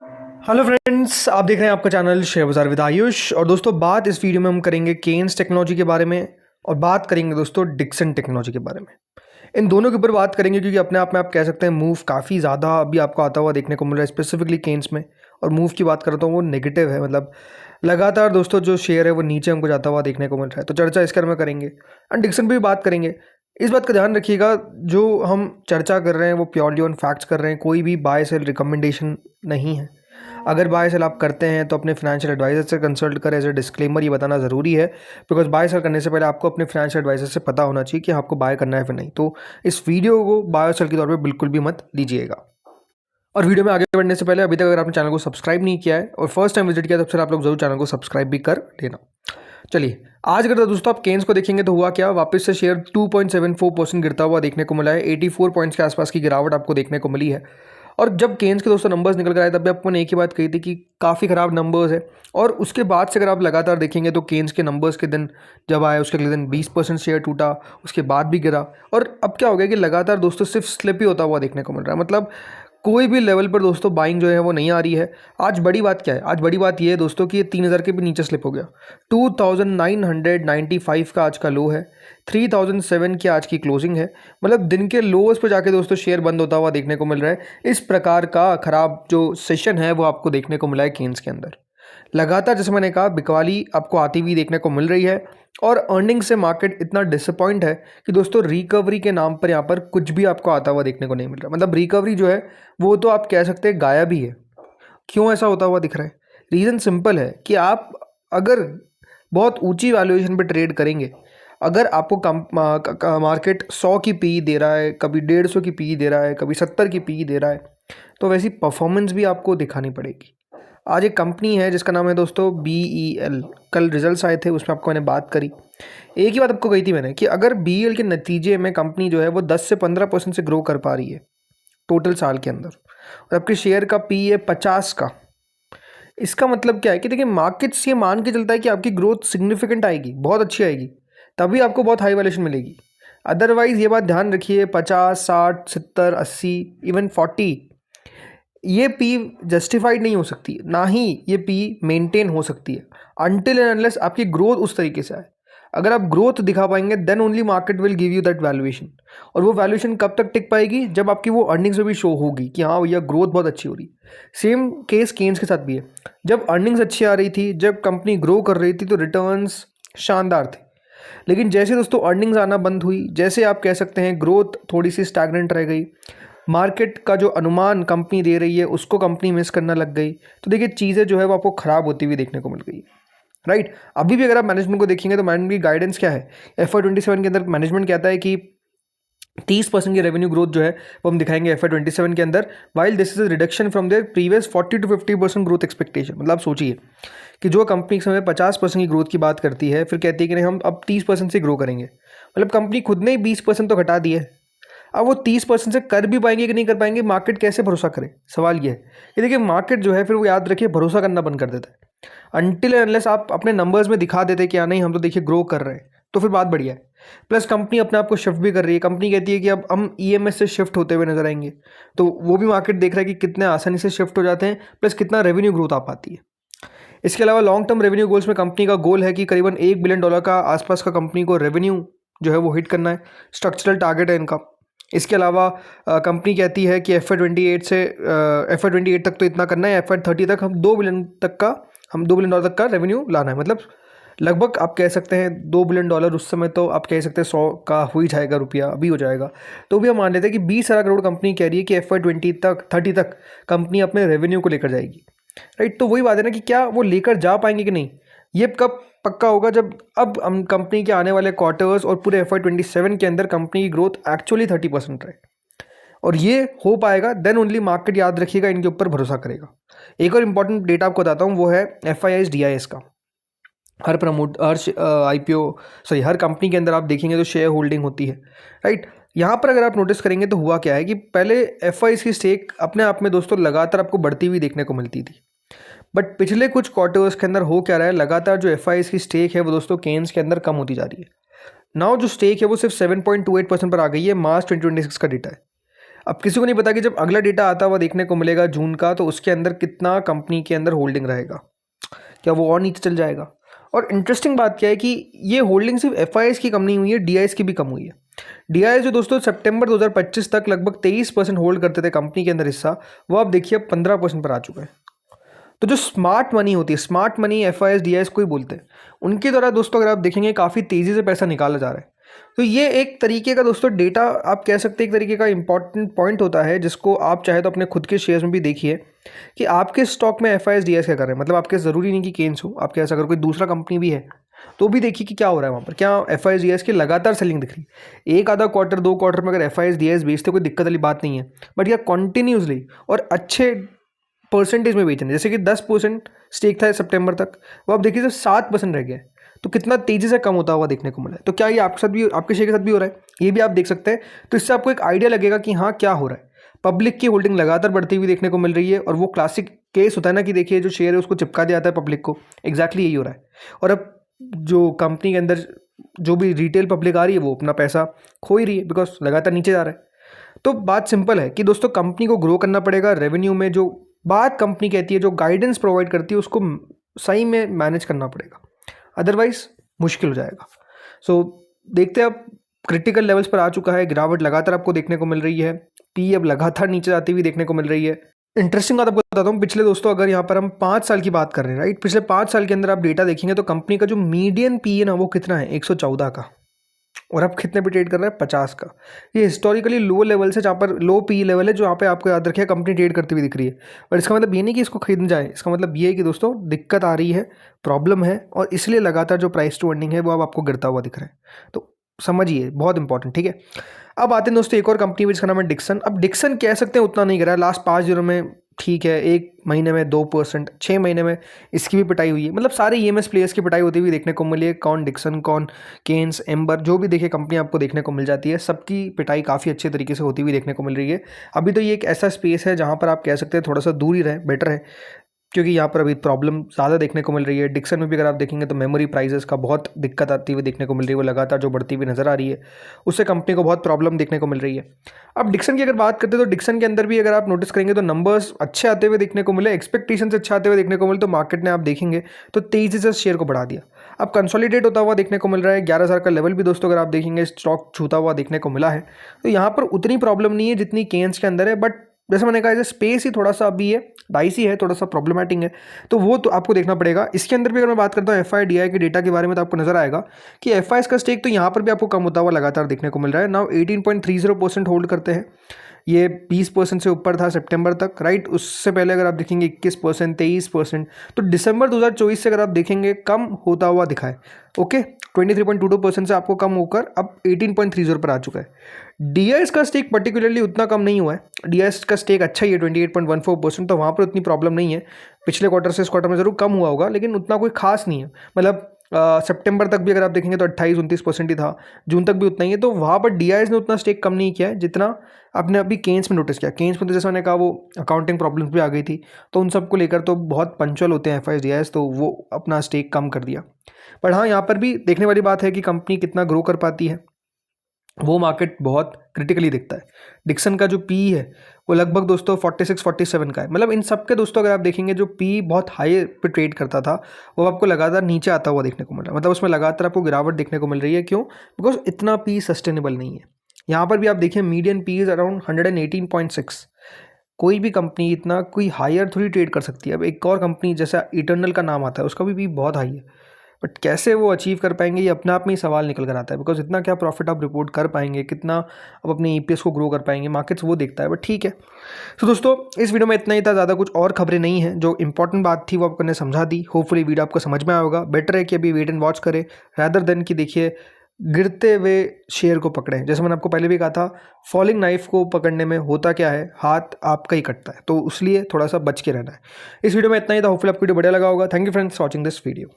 Hello friends, आप देख रहे हैं आपका चैनल शेयर बाजार विद आयुष। और दोस्तों, बात इस वीडियो में हम करेंगे केन्स टेक्नोलॉजी के बारे में और बात करेंगे दोस्तों डिक्सन टेक्नोलॉजी के बारे में। इन दोनों के ऊपर बात करेंगे क्योंकि अपने आप में आप कह सकते हैं मूव काफ़ी ज़्यादा अभी आपको आता हुआ देखने को मिल रहा है, स्पेसिफिकली केन्स में। और मूव की बात करता हूँ वो नेगेटिव है, मतलब लगातार दोस्तों जो शेयर है वो नीचे हमको जाता हुआ देखने को मिल रहा है। तो चर्चा इसके बारे में करेंगे एंड डिक्सन पे भी बात करेंगे। इस बात का ध्यान रखिएगा, जो हम चर्चा कर रहे हैं वो प्योरली ऑन फैक्ट्स कर रहे हैं, कोई भी बाय सेल रिकमेंडेशन नहीं है। अगर बाय सेल आप करते हैं तो अपने फाइनेंशियल एडवाइजर से कंसल्ट करें। एज ए डिस्क्लेमर ये बताना ज़रूरी है, बिकॉज बाय सेल करने से पहले आपको अपने फाइनेंशियल एडवाइजर से पता होना चाहिए कि आपको बाय करना है फिर नहीं। तो इस वीडियो को बाय सेल के तौर पे बिल्कुल भी मत लीजिएगा। और वीडियो में आगे बढ़ने से पहले अभी तक अगर आपने चैनल को सब्सक्राइब नहीं किया है और फर्स्ट टाइम विजिट किया तो फिर आप लोग जरूर चैनल को सब्सक्राइब भी कर लेना। चलिए, आज अगर दोस्तों आप केन्स को देखेंगे तो हुआ क्या, वापस से शेयर 2.74% गिरता हुआ देखने को मिला है। 84 पॉइंट्स के आसपास की गिरावट आपको देखने को मिली है। और जब केन्स के दोस्तों नंबर्स निकल कर आए तब भी आपको ने एक ही बात कही थी कि काफ़ी ख़राब नंबर्स है। और उसके बाद से अगर आप लगातार देखेंगे तो केन्स के नंबर्स के दिन जब आए उसके अगले दिन 20% शेयर टूटा, उसके बाद भी गिरा। और अब क्या हो गया कि लगातार दोस्तों सिर्फ स्लिप ही होता हुआ देखने को मिल रहा है, मतलब कोई भी लेवल पर दोस्तों बाइंग जो है वो नहीं आ रही है। आज बड़ी बात क्या है, आज बड़ी बात ये है दोस्तों कि ये 3000 के भी नीचे स्लिप हो गया। 2995 का आज का लो है, 3007 की आज की क्लोजिंग है। मतलब दिन के लोअर्स पर जाके दोस्तों शेयर बंद होता हुआ देखने को मिल रहा है। इस प्रकार का खराब जो सेशन है वो आपको देखने को मिला है केन्स के अंदर। लगातार जैसे मैंने कहा बिकवाली आपको आती हुई देखने को मिल रही है। और अर्निंग से मार्केट इतना डिसअपॉइंट है कि दोस्तों रिकवरी के नाम पर यहाँ पर कुछ भी आपको आता हुआ देखने को नहीं मिल रहा। मतलब रिकवरी जो है वो तो आप कह सकते हैं गायब ही है। क्यों ऐसा होता हुआ दिख रहा है? रीज़न सिंपल है कि आप अगर बहुत ऊंची वैल्यूएशन पे ट्रेड करेंगे, अगर आपको मार्केट 100 की पी दे रहा है, कभी 150 की पी दे रहा है, कभी 70 की पी दे रहा है, तो वैसी परफॉर्मेंस भी आपको दिखानी पड़ेगी। आज एक कंपनी है जिसका नाम है दोस्तों BEL। कल रिजल्ट्स आए थे, उसमें आपको मैंने बात करी। एक ही बात आपको कही थी मैंने कि अगर BEL के नतीजे में कंपनी जो है वो 10 से 15% से ग्रो कर पा रही है टोटल साल के अंदर, और आपके शेयर का पी है 50 का, इसका मतलब क्या है कि देखिए मार्केट्स ये मान के चलता है कि आपकी ग्रोथ सिग्निफिकेंट आएगी, बहुत अच्छी आएगी, तभी आपको बहुत हाई वैल्यूएशन मिलेगी। अदरवाइज ये बात ध्यान रखिए, 50, 60, 70, 80, इवन 40 ये पी जस्टिफाइड नहीं हो सकती, ना ही ये पी मेंटेन हो सकती है अनटिल एंड अनलेस आपकी ग्रोथ उस तरीके से आए। अगर आप ग्रोथ दिखा पाएंगे then only market will give you that valuation. और वो वैल्यूएशन कब तक टिक पाएगी? जब आपकी वो अर्निंग्स में भी शो होगी कि हाँ भैया ग्रोथ बहुत अच्छी हो रही है। सेम केस केन्स के साथ भी है। जब अर्निंग्स अच्छी आ रही थी, जब कंपनी ग्रो कर रही थी तो रिटर्न्स शानदार थे। लेकिन जैसे दोस्तों अर्निंग्स आना बंद हुई, जैसे आप कह सकते हैं ग्रोथ थोड़ी सी स्टैग्नेंट रह गई, मार्केट का जो अनुमान कंपनी दे रही है उसको कंपनी मिस करना लग गई, तो देखिए चीज़ें जो है वो आपको ख़राब होती हुई देखने को मिल गई। राइट, अभी भी अगर आप मैनेजमेंट को देखेंगे तो मैनेजमेंट की गाइडेंस क्या है? FY27 के अंदर मैनेजमेंट कहता है कि 30% की रेवेन्यू ग्रोथ जो है वो हम दिखाएंगे FY27 के अंदर, while this is a reduction from there previous 40 to 50% growth expectation. मतलब आप सोचिए कि जो कंपनी समय 50% की ग्रोथ की बात करती है, फिर कहती है कि नहीं हम अब 30% से ग्रो करेंगे। मतलब कंपनी खुद ने ही 20% तो घटा दिया है। अब वो 30% से कर भी पाएंगे कि नहीं कर पाएंगे, मार्केट कैसे भरोसा करे? सवाल ये है कि देखिए मार्केट जो है फिर वो याद रखिए भरोसा करना बंद कर देता है अनटिल अनलेस आप अपने नंबर्स में दिखा देते कि हाँ नहीं हम तो देखिए ग्रो कर रहे हैं, तो फिर बात बढ़िया है। प्लस कंपनी अपने आप को शिफ्ट भी कर रही है। कंपनी कहती है कि अब हम EMS से शिफ्ट होते हुए नजर आएंगे, तो वो भी मार्केट देख रहा है कि कितने आसानी से शिफ्ट हो जाते हैं, प्लस कितना रेवेन्यू ग्रोथ आ पाती है। इसके अलावा लॉन्ग टर्म रेवेन्यू गोल्स में कंपनी का गोल है कि करीबन $1 बिलियन का आसपास का कंपनी को रेवेन्यू जो है वो हिट करना है, स्ट्रक्चरल टारगेट है इनका। इसके अलावा कंपनी कहती है कि FY28 तक तो इतना करना है, FY30 तक हम $2 बिलियन तक का रेवेन्यू लाना है। मतलब लगभग आप कह सकते हैं $2 बिलियन, उस समय तो आप कह सकते हैं 100 का हो ही जाएगा रुपया, अभी हो जाएगा। तो भी हम मान लेते हैं कि 20,000 करोड़ कंपनी कह रही है कि FY30 तक कंपनी अपने रेवेन्यू को लेकर जाएगी। राइट, तो वही बात है ना कि क्या वो लेकर जा पाएंगे कि नहीं, ये कब पक्का होगा? जब अब हम कंपनी के आने वाले क्वार्टर्स और पूरे FY27 के अंदर कंपनी की ग्रोथ एक्चुअली 30% रहे, और ये हो पाएगा देन ओनली मार्केट याद रखिएगा इनके ऊपर भरोसा करेगा। एक और इंपॉर्टेंट डेटा आपको बताता हूँ, वो है FIIs DIS का। हर हर कंपनी के अंदर आप देखेंगे तो शेयर होल्डिंग होती है। राइट, यहाँ पर अगर आप नोटिस करेंगे तो हुआ क्या है कि पहले FIs की स्टेक अपने आप में दोस्तों लगातार आपको बढ़ती हुई देखने को मिलती थी, बट पिछले कुछ क्वार्टर्स के अंदर हो क्या रहा है, लगातार जो FIs की स्टेक है वो दोस्तों केन्स के अंदर कम होती जा रही है। नाउ जो स्टेक है वो सिर्फ 7.28% पर आ गई है। मार्च 2026 का डेटा है। अब किसी को नहीं पता कि जब अगला डेटा आता हुआ देखने को मिलेगा जून का, तो उसके अंदर कितना कंपनी के अंदर होल्डिंग रहेगा, क्या वो और नीचे चल जाएगा। और इंटरेस्टिंग बात क्या है कि ये होल्डिंग सिर्फ एफआईएस की कम नहीं हुई है, डीआईएस की भी कम हुई है। डीआईएस जो दोस्तों सितंबर 2025 तक लगभग 23% होल्ड करते थे कंपनी के अंदर हिस्सा, वो आप देखिए अब 15% पर आ चुका है। तो जो स्मार्ट मनी होती है, स्मार्ट मनी एफआईएस डीआईएस को ही बोलते हैं, उनके द्वारा दोस्तों अगर आप देखेंगे काफ़ी तेज़ी से पैसा निकाला जा रहा है। तो ये एक तरीके का दोस्तों डेटा आप कह सकते हैं, एक तरीके का इंपॉर्टेंट पॉइंट होता है जिसको आप चाहे तो अपने खुद के शेयर्स में भी देखिए कि आपके स्टॉक में एफआईएस डीआईएस क्या कर रहे हैं। मतलब आपके ज़रूरी नहीं कि केन्स हो, आपके ऐसा अगर कोई दूसरा कंपनी भी है तो भी देखिए कि क्या हो रहा है वहाँ पर, क्या एफआईएस डीआईएस की लगातार सेलिंग दिख रही है। एक आधा क्वार्टर 2 क्वार्टर में अगर एफआईएस डीआईएस बेचते कोई दिक्कत वाली बात नहीं है, बट यह कंटिन्यूसली और अच्छे परसेंटेज में बेच रहे हैं। जैसे कि 10% स्टेक था सितंबर तक, वो आप देखिए सिर्फ 7% रह गया है। तो कितना तेज़ी से कम होता हुआ देखने को मिला है। तो क्या ये आपके साथ भी, आपके शेयर के साथ भी हो रहा है, ये भी आप देख सकते हैं। तो इससे आपको एक आइडिया लगेगा कि हाँ क्या हो रहा है। पब्लिक की होल्डिंग लगातार बढ़ती हुई देखने को मिल रही है, और वो क्लासिक केस होता है ना कि देखिए जो शेयर है उसको चिपका दिया जाता है पब्लिक को, एग्जैक्टली यही हो रहा है। और अब जो कंपनी के अंदर जो भी रिटेल पब्लिक आ रही है वो अपना पैसा खो ही रही है, बिकॉज लगातार नीचे जा रहा है। तो बात सिंपल है कि दोस्तों कंपनी को ग्रो करना पड़ेगा। रेवेन्यू में जो बात कंपनी कहती है, जो गाइडेंस प्रोवाइड करती है, उसको सही में मैनेज करना पड़ेगा, अदरवाइज मुश्किल हो जाएगा। सो देखते हैं, अब क्रिटिकल लेवल्स पर आ चुका है, गिरावट लगातार आपको देखने को मिल रही है, पी अब लगातार नीचे जाती हुई देखने को मिल रही है। इंटरेस्टिंग बात आपको बताता हूँ, पिछले दोस्तों अगर यहाँ पर हम 5 साल की बात कर रहे हैं, राइट, पिछले 5 साल के अंदर आप डेटा देखेंगे तो कंपनी का जो मीडियन पी है ना वो कितना है, 114 का, और अब कितने पे ट्रेड कर रहा है, 50 का। ये हिस्टोरिकली लो लेवल से, जहाँ पर लो पी लेवल है, जो यहाँ पे आपको याद रखिए कंपनी ट्रेड करती हुई दिख रही है। पर इसका मतलब ये नहीं कि इसको खरीदना जाए, इसका मतलब ये है कि दोस्तों दिक्कत आ रही है, प्रॉब्लम है, और इसलिए लगातार जो प्राइस टू अर्निंग है वो अब आपको गिरता हुआ दिख रहा है। तो समझिए, बहुत इंपॉर्टेंट, ठीक है। अब आते हैं दोस्तों एक और कंपनी जिसका नाम है डिक्सन। अब डिक्सन कह सकते हैं उतना नहीं गिरा है, लास्ट 5 दिनों में ठीक है, 1 महीने में 2%, 6 महीने में इसकी भी पिटाई हुई है। मतलब सारे ईएमएस प्लेयर्स की पिटाई होती हुई देखने को मिली है। कौन डिक्सन, कौन केन्स, एम्बर, जो भी देखिए कंपनी आपको देखने को मिल जाती है, सबकी पिटाई काफ़ी अच्छे तरीके से होती हुई देखने को मिल रही है। अभी तो ये एक ऐसा स्पेस है जहाँ पर आप कह सकते हैं थोड़ा सा दूर ही रहे, बेटर है, क्योंकि यहाँ पर अभी प्रॉब्लम ज़्यादा देखने को मिल रही है। डिक्सन में भी अगर आप देखेंगे तो मेमोरी प्राइसेस का बहुत दिक्कत आती हुई देखने को मिल रही है, वो लगातार जो बढ़ती हुई नज़र आ रही है, उससे कंपनी को बहुत प्रॉब्लम देखने को मिल रही है। अब डिक्सन की अगर बात करते हैं तो डिक्सन के अंदर भी अगर आप नोटिस करेंगे तो नंबर्स अच्छे आते हुए देखने को मिले, एक्सपेक्टेशन से अच्छे आते हुए देखने को मिले, तो मार्केट ने आप देखेंगे तो तेज़ी से शेयर को बढ़ा दिया। अब कंसोलिडेट होता हुआ देखने को मिल रहा है, 11,000 का लेवल भी दोस्तों अगर आप देखेंगे स्टॉक छूता हुआ देखने को मिला है। तो यहाँ पर उतनी प्रॉब्लम नहीं है जितनी केन्स के अंदर है, बट जैसे मैंने कहा स्पेस ही थोड़ा सा अभी है, डाइसी है, थोड़ा सा प्रॉब्लमैटिक है, तो वो तो आपको देखना पड़ेगा। इसके अंदर भी अगर मैं बात करता हूँ एफआई डीआई के डेटा के बारे में, तो आपको नजर आएगा कि एफआईएस का स्टेक तो यहाँ पर भी आपको कम होता हुआ लगातार देखने को मिल रहा है। नाउ 18.30% होल्ड करते हैं, ये 20% से ऊपर था सितंबर तक, राइट। उससे पहले अगर आप देखेंगे 21%, 23%, तो दिसंबर 2024 से अगर आप देखेंगे कम होता हुआ दिखा है। ओके, 23.22% से आपको कम होकर अब 18.30 पर आ चुका है। डीआईएस का स्टेक पर्टिकुलरली उतना कम नहीं हुआ है, डीआईएस का स्टेक अच्छा ही है 28.14%, तो वहाँ पर उतनी प्रॉब्लम नहीं है। पिछले क्वार्टर से इस क्वार्टर में ज़रूर कम हुआ होगा, लेकिन उतना कोई खास नहीं है। मतलब सितंबर तक भी अगर आप देखेंगे तो 28-29% ही था, जून तक भी उतना ही है। तो वहाँ पर डीआईएस ने उतना स्टेक कम नहीं किया है जितना आपने अभी केन्स में नोटिस किया। केन्स में तो जैसे मैंने कहा वो अकाउंटिंग प्रॉब्लम्स भी आ गई थी, तो उन सबको लेकर तो बहुत पंचुअल होते हैं एफआईएस डीआईएस, तो वो अपना स्टेक कम कर दिया। पर हाँ, यहाँ पर भी देखने वाली बात है कि कंपनी कितना ग्रो कर पाती है, वो मार्केट बहुत क्रिटिकली दिखता है। डिक्सन का जो पी है वो लगभग दोस्तों 46-47 का है। मतलब इन सब के दोस्तों अगर आप देखेंगे जो पी बहुत हाई पे ट्रेड करता था वो आपको लगातार नीचे आता हुआ देखने को मिल रहा है। मतलब उसमें लगातार आपको गिरावट देखने को मिल रही है। क्यों? बिकॉज इतना पी सस्टेनेबल नहीं है। यहाँ पर भी आप देखिए मीडियन पी इज अराउंड 118.6। कोई भी कंपनी इतना कोई हायर थोड़ी ट्रेड कर सकती है। अब एक और कंपनी जैसा इटर्नल का नाम आता है, उसका भी पी बहुत हाई है, बट कैसे वो अचीव कर पाएंगे ये अपने आप में ही सवाल निकल कर आता है। बिकॉज इतना क्या प्रॉफिट आप रिपोर्ट कर पाएंगे, कितना आप अपने ईपीएस को ग्रो कर पाएंगे, मार्केट्स वो देखता है। बट ठीक है, तो दोस्तों इस वीडियो में इतना ही था, ज़्यादा कुछ और खबरें नहीं है। जो इंपॉर्टेंट बात थी वो आपको ने समझा दी। होपफुली वीडियो आपको समझ में आया होगा। बेटर है कि अभी वेट एंड वॉच करें रैदर देन कि देखिए गिरते हुए शेयर को पकड़ें। जैसे मैंने आपको पहले भी कहा था, फॉलिंग नाइफ को पकड़ने में होता क्या है, हाथ आपका ही कटता है, तो इसलिए थोड़ा सा बच के रहना है। इस वीडियो में इतना ही था। होपफुली आपको वीडियो बढ़िया लगा होगा। Thank you friends watching this video.